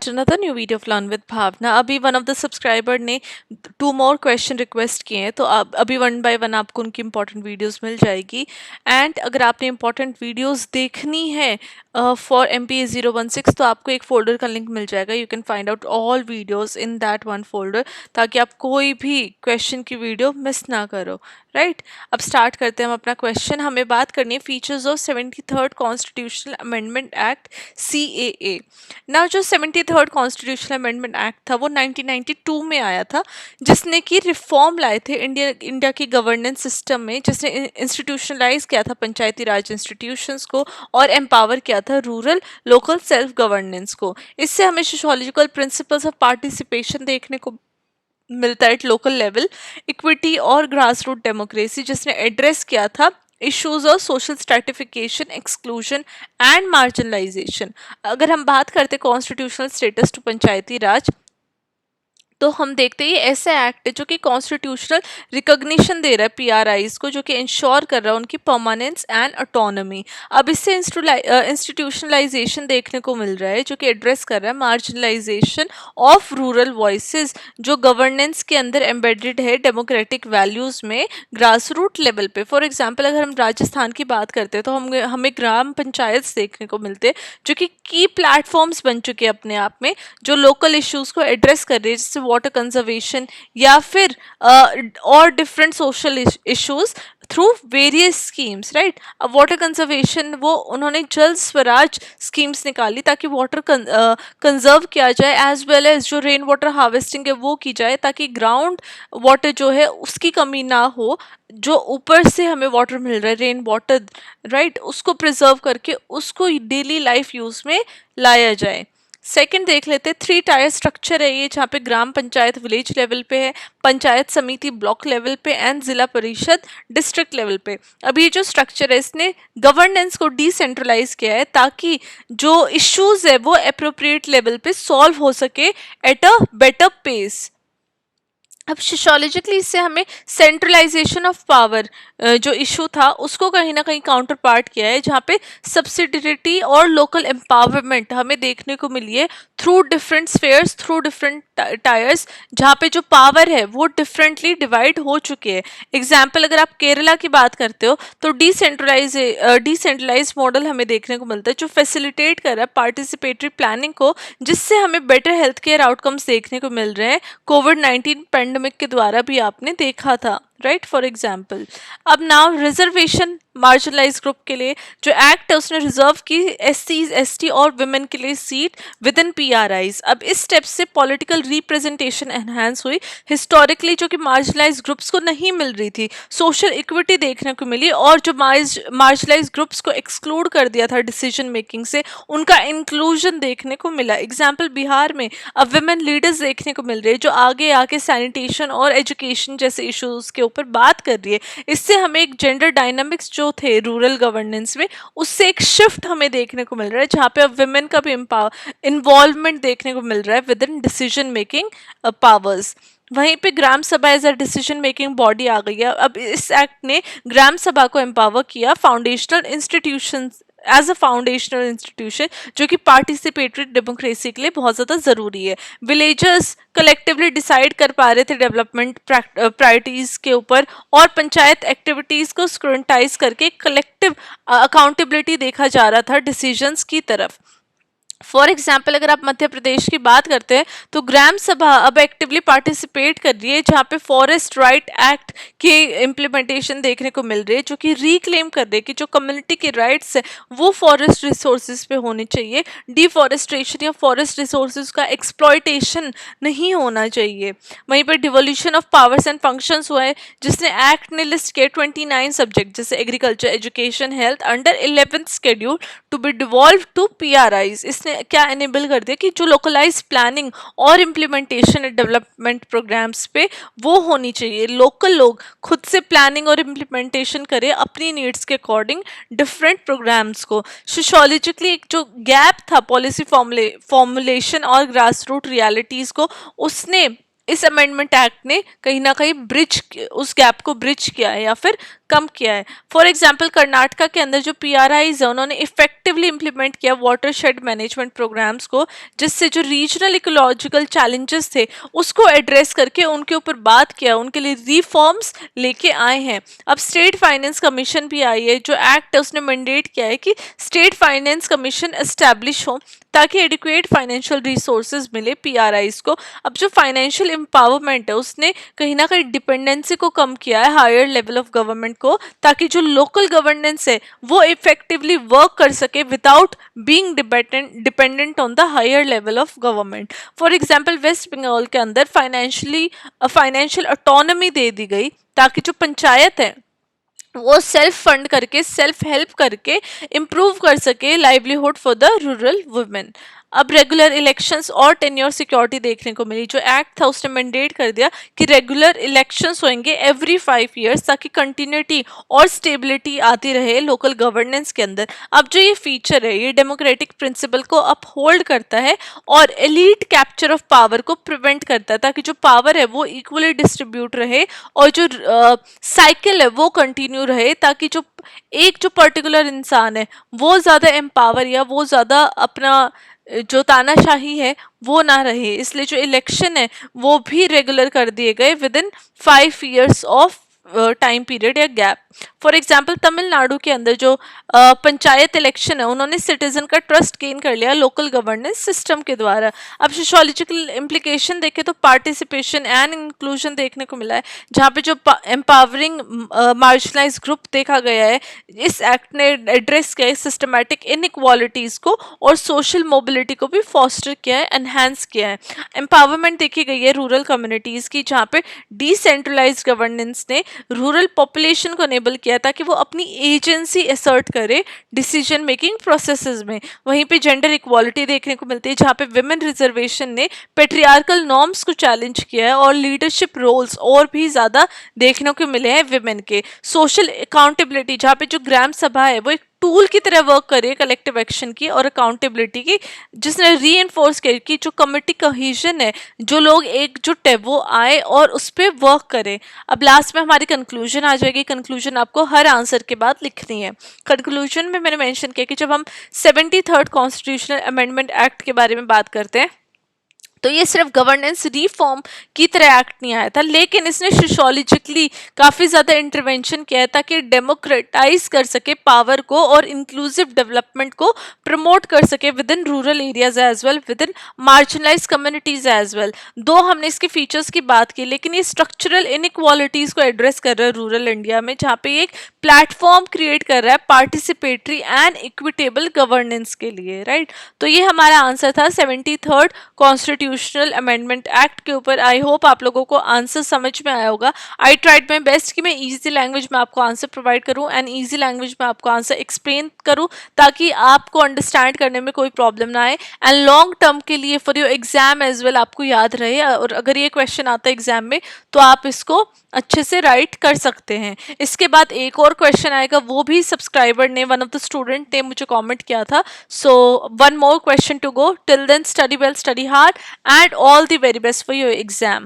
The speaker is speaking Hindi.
Another new video of Learn with भावना। अभी वन ऑफ द सब्सक्राइबर ने 2 more क्वेश्चन रिक्वेस्ट किए हैं, तो अब अभी वन बाय वन आपको उनकी इंपॉर्टेंट वीडियोस मिल जाएगी। एंड अगर आपने इंपॉर्टेंट वीडियोस देखनी है फॉर MPA 016, तो आपको एक फोल्डर का लिंक मिल जाएगा। You can find out all videos in that one folder, ताकि आप कोई भी क्वेश्चन की वीडियो मिस ना करो। राइट, अब स्टार्ट करते हैं हम अपना क्वेश्चन। हमें बात करनी है features of 73rd constitutional amendment act CAA। ना जो 73rd कॉन्स्टिट्यूशनल अमेंडमेंट एक्ट था वो 1992 में आया था, जिसने कि रिफॉर्म लाए थे इंडिया की गवर्नेंस सिस्टम में, जिसने इंस्टीट्यूशनलाइज किया था पंचायती राज इंस्टीट्यूशंस को और एम्पावर किया था रूरल लोकल सेल्फ गवर्नेंस को। इससे हमें सोशियोलॉजिकल प्रिंसिपल्स ऑफ पार्टिसिपेशन देखने को मिलता है एट लोकल लेवल, इक्विटी और ग्रास रूट डेमोक्रेसी, जिसने एड्रेस किया था issues of social stratification, exclusion and marginalisation. अगर हम बात करते कॉन्स्टिट्यूशनल स्टेटस टू पंचायती राज, तो हम देखते हैं ये ऐसा एक्ट है जो कि कॉन्स्टिट्यूशनल रिकॉग्निशन दे रहा है PRIs को, जो कि इंश्योर कर रहा है उनकी परमानेंस एंड ऑटोनॉमी। अब इससे इंस्टीट्यूशनलाइजेशन देखने को मिल रहा है, जो कि एड्रेस कर रहा है मार्जिनलाइजेशन ऑफ रूरल वॉइसेस, जो गवर्नेंस के अंदर एम्बेडेड है डेमोक्रेटिक वैल्यूज में ग्रास रूट लेवल पे। फॉर एग्जाम्पल, अगर हम राजस्थान की बात करते हैं तो हमें ग्राम पंचायत देखने को मिलते हैं, जो कि की प्लेटफॉर्म्स बन चुके हैं अपने आप में, जो लोकल इश्यूज को एड्रेस कर रहे हैं, जैसे वाटर कंजर्वेशन या फिर और different social issues through various schemes. Right, अब वाटर कंजर्वेशन वो उन्होंने जल स्वराज स्कीम्स निकाली ताकि वाटर कंजर्व किया जाए, एज वेल एज जो रेन वाटर हार्वेस्टिंग है वो की जाए, ताकि ग्राउंड वाटर जो है उसकी कमी ना हो, जो ऊपर से हमें वाटर मिल रहा है रेन वाटर, राइट, उसको प्रिजर्व करके उसको डेली लाइफ यूज में लाया जाए। सेकंड देख लेते हैं, 3 टायर स्ट्रक्चर है ये, जहाँ पे ग्राम पंचायत विलेज लेवल पे है, पंचायत समिति ब्लॉक लेवल पे एंड जिला परिषद डिस्ट्रिक्ट लेवल पे। अब ये जो स्ट्रक्चर है इसने गवर्नेंस को डिसेंट्रलाइज किया है, ताकि जो इश्यूज है वो अप्रोप्रिएट लेवल पे सॉल्व हो सके एट अ बेटर पेस। अब सोशियोलॉजिकली इससे हमें सेंट्रलाइजेशन ऑफ पावर जो इशू था उसको कहीं ना कहीं काउंटर पार्ट किया है, जहाँ पे सब्सिडियरिटी और लोकल एम्पावरमेंट हमें देखने को मिली है through different spheres, through different tyres, जहाँ पे जो पावर है वो डिफरेंटली डिवाइड हो चुके हैं। एग्जाम्पल, अगर आप केरला की बात करते हो तो डिसेंट्रलाइज मॉडल हमें देखने को मिलता है, जो फैसिलिटेट कर रहा है पार्टिसिपेटरी प्लानिंग को, जिससे हमें बेटर हेल्थ केयर आउटकम्स देखने को मिल रहे हैं। कोविड-19 पेंडेमिक के द्वारा भी आपने देखा था। राइट, फॉर एग्जाम्पल, अब नाउ रिजर्वेशन मार्जिनलाइज ग्रुप के लिए जो एक्ट है उसने रिजर्व की SC ST और वुमेन के लिए सीट विद इन PRIs। अब इस स्टेप से पॉलिटिकल रिप्रेजेंटेशन एनहांस हुई। हिस्टोरिकली जो कि मार्जिनलाइज ग्रुप्स को नहीं मिल रही थी, सोशल इक्विटी देखने को मिली, और जो मार्जिनलाइज ग्रुप्स को एक्सक्लूड कर दिया था डिसीजन मेकिंग से, उनका इंक्लूजन देखने को मिला। एग्जाम्पल, बिहार में अब वुमेन लीडर्स देखने को मिल रहे हैं जो आगे आके सैनिटेशन और एजुकेशन जैसे इश्यूज के ऊपर बात कर रही है। इससे हमें एक जेंडर डायनामिक्स जो थे रूरल गवर्नेंस में, उससे एक शिफ्ट हमें देखने को मिल रहा है, जहाँ पे अब वुमेन का भी इन्वॉल्वमेंट देखने को मिल रहा है within decision making powers. वहीं पे gram sabha as a decision making body आ गई है। अब इस एक्ट ने ग्राम सभा को एम्पावर किया foundational institution as a foundational institution, जो कि पार्टिसिपेटरी डेमोक्रेसी के लिए बहुत ज़्यादा ज़रूरी है। विलेजर्स कलेक्टिवली डिसाइड कर पा रहे थे डेवलपमेंट प्रायोरिटीज़ के ऊपर, और पंचायत एक्टिविटीज़ को स्क्रूटनाइज करके कलेक्टिव अकाउंटेबिलिटी देखा जा रहा था डिसीजंस की तरफ। फॉर एग्जाम्पल, अगर आप मध्य प्रदेश की बात करते हैं तो ग्राम सभा अब एक्टिवली पार्टिसिपेट कर रही है, जहाँ पे फॉरेस्ट राइट एक्ट की इम्प्लीमेंटेशन देखने को मिल रही है, जो कि रिक्लेम कर रही है कि जो कम्युनिटी के राइट्स है वो फॉरेस्ट रिसोर्सेज पे होने चाहिए, डिफॉरेस्ट्रेशन या फॉरेस्ट रिसोर्सेज का एक्सप्लॉयटेशन नहीं होना चाहिए। वहीं पर devolution of powers and functions हुआ है, जिसने एक्ट ने लिस्ट किए 29 सब्जेक्ट, जैसे agriculture, education, health under 11th schedule to be devolve to PRIs। इसने क्या एनेबल कर दिया कि जो लोकलाइज प्लानिंग और इम्प्लीमेंटेशन डेवलपमेंट प्रोग्राम्स पे वो होनी चाहिए। लोकल लोग खुद से प्लानिंग और इम्प्लीमेंटेशन करें अपनी नीड्स के अकॉर्डिंग डिफरेंट प्रोग्राम्स को। सोशियोलॉजिकली एक जो गैप था पॉलिसी फॉर्मुलेशन और ग्रास रूट रियलिटीज़ को, उसने इस अमेंडमेंट एक्ट ने कहीं ना कहीं उस गैप को ब्रिज किया है या फिर कम किया है। फॉर एग्जाम्पल कर्नाटका के अंदर जो PRIs है उन्होंने इफेक्टिवली इंप्लीमेंट किया वाटर शेड मैनेजमेंट प्रोग्राम्स को, जिससे जो रीजनल इकोलॉजिकल चैलेंजेस थे उसको एड्रेस करके उनके ऊपर बात किया, उनके लिए रिफॉर्म्स लेके आए हैं। अब स्टेट फाइनेंस कमीशन भी आई है, जो एक्ट है उसने मैंडेट किया है कि स्टेट फाइनेंस कमीशन एस्टैब्लिश हो ताकि एडिक्वेट फाइनेंशियल रिसोर्सेज मिले PRIs को। अब जो फाइनेंशियल एम्पावरमेंट है उसने कहीं ना कहीं डिपेंडेंसी को कम किया है हायर लेवल ऑफ गवर्नमेंट को, ताकि जो लोकल गवर्नेंस है वो इफेक्टिवली वर्क कर सके without being dependent on the higher level of government. For example West Bengal के अंदर फाइनेंशियल ऑटोनॉमी दे दी गई ताकि जो पंचायत है वो सेल्फ फंड करके, सेल्फ हेल्प करके इम्प्रूव कर सके livelihood for the rural women. अब रेगुलर इलेक्शंस और टेन्योर सिक्योरिटी देखने को मिली। जो एक्ट था उसने मैंडेट कर दिया कि रेगुलर इलेक्शंस होंगे एवरी 5 years, ताकि कंटिन्यूटी और स्टेबिलिटी आती रहे लोकल गवर्नेंस के अंदर। अब जो ये फीचर है ये डेमोक्रेटिक प्रिंसिपल को अपहोल्ड करता है और एलीट कैप्चर ऑफ पावर को प्रिवेंट करता है, ताकि जो पावर है वो इक्वली डिस्ट्रीब्यूट रहे और जो साइकिल है वो कंटिन्यू रहे, ताकि जो पर्टिकुलर इंसान है वो ज़्यादा एम्पावर या वो ज़्यादा अपना जो तानाशाही है वो ना रहे। इसलिए जो इलेक्शन है वो भी रेगुलर कर दिए गए with in 5 years of time period या गैप। फॉर एग्जाम्पल तमिलनाडु के अंदर जो पंचायत इलेक्शन है उन्होंने सिटीजन का ट्रस्ट गेन कर लिया लोकल गवर्नेंस सिस्टम के द्वारा। अब सोशियोलॉजिकल इम्प्लीकेशन देखें तो पार्टिसिपेशन एंड इंक्लूजन देखने को मिला है, जहाँ पे जो एम्पावरिंग मार्जिनलाइज ग्रुप देखा गया है। इस एक्ट ने एड्रेस किया है सिस्टमैटिक इनइक्वालिटीज को और सोशल मोबिलिटी को भी फॉस्टर किया है, एनहांस किया है। एम्पावरमेंट देखी गई है रूरल कम्युनिटीज की, जहाँ पे डिसेंट्रलाइज गवर्नेंस ने रूरल पॉपुलेशन को एनेबल किया ताकि वो अपनी एजेंसी असर्ट करे डिसीजन मेकिंग प्रोसेसेस में। वहीं पे जेंडर इक्वालिटी देखने को मिलती है, जहाँ पे विमेन रिजर्वेशन ने पेट्रियार्कल नॉर्म्स को चैलेंज किया है और लीडरशिप रोल्स और भी ज़्यादा देखने को मिले हैं विमेन के। सोशल अकाउंटेबिलिटी, जहाँ पे जो ग्राम सभा है वो एक टूल की तरह वर्क करे कलेक्टिव एक्शन की और अकाउंटेबिलिटी की, जिसने री एनफोर्स किया कि जो कमिटी कहीजन है, जो लोग एकजुट है वो आए और उस पर वर्क करे। अब लास्ट में हमारी कंक्लूजन आ जाएगी। कंक्लूजन आपको हर आंसर के बाद लिखनी है। कंक्लूजन में मैंने मेंशन किया कि जब हम 73rd कॉन्स्टिट्यूशनल अमेंडमेंट एक्ट के बारे में बात करते हैं तो ये सिर्फ गवर्नेंस रिफॉर्म की तरह एक्ट नहीं आया था, लेकिन इसने सोशियोलॉजिकली काफ़ी ज़्यादा इंटरवेंशन किया है ताकि डेमोक्रेटाइज कर सके पावर को और इंक्लूसिव डेवलपमेंट को प्रमोट कर सके within rural areas as well, within marginalize communities as well. दो हमने इसके फीचर्स की बात की, लेकिन ये स्ट्रक्चरल इनइक्वालिटीज़ को एड्रेस कर रहा है रूरल इंडिया में, जहाँ पे एक प्लेटफॉर्म क्रिएट कर रहा है पार्टिसिपेटरी एंड इक्विटेबल गवर्नेंस के लिए, राइट। तो ये हमारा आंसर था 73rd कॉन्स्टिट्यूशनल अमेंडमेंट एक्ट के ऊपर। आई होप आप लोगों को आंसर समझ में आया होगा। आई ट्राइड माई बेस्ट कि मैं इजी लैंग्वेज में आपको आंसर प्रोवाइड करूं एंड इजी लैंग्वेज में आपको आंसर एक्सप्लेन करूं, ताकि आपको अंडरस्टैंड करने में कोई प्रॉब्लम ना आए एंड लॉन्ग टर्म के लिए for your exam as well आपको याद रहे। और अगर ये क्वेश्चन आता है एग्जाम में तो आप इसको अच्छे से राइट कर सकते हैं। इसके बाद एक और क्वेश्चन आएगा, वो भी सब्सक्राइबर ने, वन ऑफ द स्टूडेंट ने मुझे कमेंट किया था। So one more question to go. Till then study well, study hard, and all the very best for your exam.